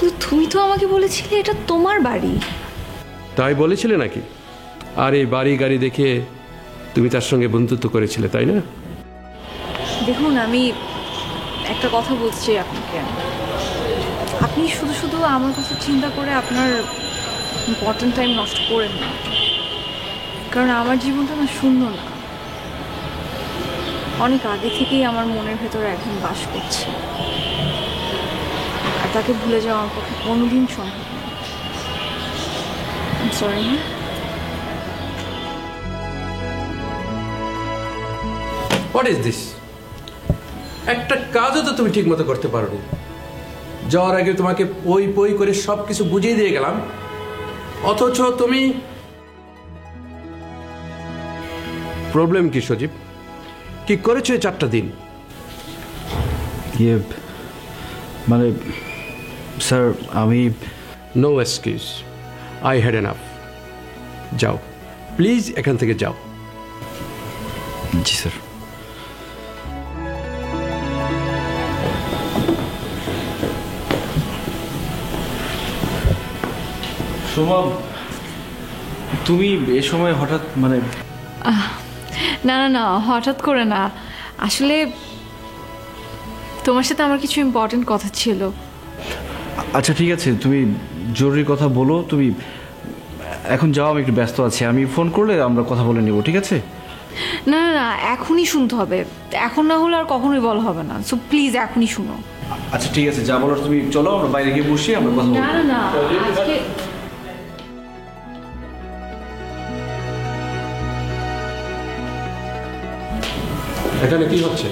কিন্তু তুমি তো আমাকে বলেছিলে এটা তোমার বাড়ি। তাই বলেছিলে নাকি? আর এই বাড়ি গাড়ি দেখে তুমি তার সঙ্গে বন্ধুত্ব করেছিলে, তাই না? দেখুন, আমি একটা কথা বলছি আপনাকে, আপনি শুধু শুধু আমার কথা চিন্তা করে আপনার ইম্পর্টেন্ট টাইম নষ্ট করেন না, কারণ আমার জীবনটা না শূন্য না, অনেক আগে থেকেই আমার মনের ভেতরে এখন বাস করছে, আর তাকে ভুলে যাওয়া আমার পক্ষে কোনোদিন সম্ভব না। সরি। What is this? একটা কাজও তো তুমি ঠিক মতো করতে পারোনি। যাওয়ার আগে তোমাকে পই পই করে সব কিছু বুঝিয়ে দিয়ে গেলাম, অথচ তুমি। প্রবলেম কি সজীব? কি করেছো এই 4টা দিন? মানে স্যার, আমি no excuse, I had enough. যাও প্লিজ, এখান থেকে যাও। জি স্যার। সোমা, তুমি এ সময় হঠাৎ মানে? না না না, হঠাৎ করে না, আসলে তোমার সাথে আমার কিছু ইম্পর্টেন্ট কথা ছিল। আচ্ছা ঠিক আছে, তুমি জরুরি কথা বলো। তুমি এখন যাও, আমি একটু ব্যস্ত আছি, আমি ফোন করলে আমরা কথা বলে নেব, ঠিক আছে? না না না, এখনই শুনতে হবে, এখন না হলে আর কখনোই বলা হবে না, সো প্লিজ এখনই শুনো। আচ্ছা ঠিক আছে, যা বলার তুমি চলো, আমরা বাইরে গিয়ে বসি, আমরা কথা বলবো। না না না, আজকে এখানে কি হচ্ছে?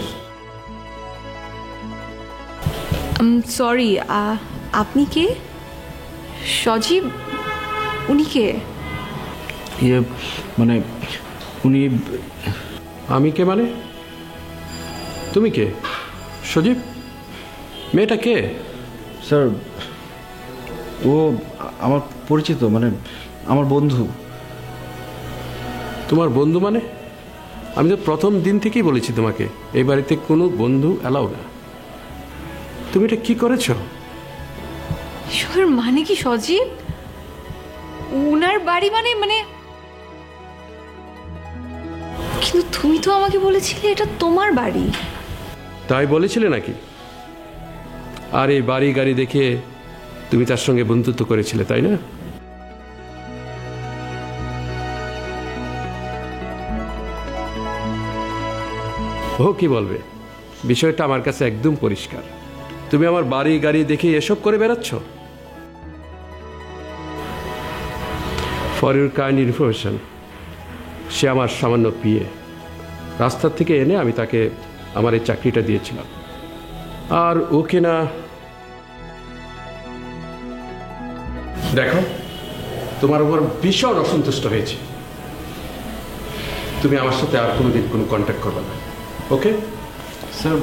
সরি, আপনি কে? সজীব? উনি কে? মানে উনি। আমি কে মানে? তুমি কে? সজীব? মেয়েটা কে? স্যার, ও আমার পরিচিত, মানে আমার বন্ধু। তোমার বন্ধু মানে? আমি তো প্রথম দিন থেকেই বলেছি তোমাকে এই বাড়িতে কোনো বন্ধু অ্যালাউ না। তুমি এটা কি করেছো? এসবের মানে কি সজীব? উনার বাড়ি মানে মানে কিন্তু তুমি তো আমাকে বলেছিলে এটা তোমার বাড়ি। তাই বলেছিলে নাকি? আর এই বাড়ি গাড়ি দেখে তুমি তার সঙ্গে বন্ধুত্ব করেছিলে, তাই না? ও কি বলবে? বিষয়টা আমার কাছে একদম পরিষ্কার। তুমি আমার বাড়ি গাড়ি দেখে এসব করে বেড়াচ্ছ। ফর ইউর কাইন্ড ইনফরমেশন, সে আমার সামান্য পিএ। রাস্তার থেকে এনে আমি তাকে আমার এই চাকরিটা দিয়েছিলাম, আর ওকে না। দেখো, তোমার উপর ভীষণ অসন্তুষ্ট হয়েছে। তুমি আমার সাথে আর কোনোদিন কোনো কন্ট্যাক্ট করবে না, ওকে? স্যার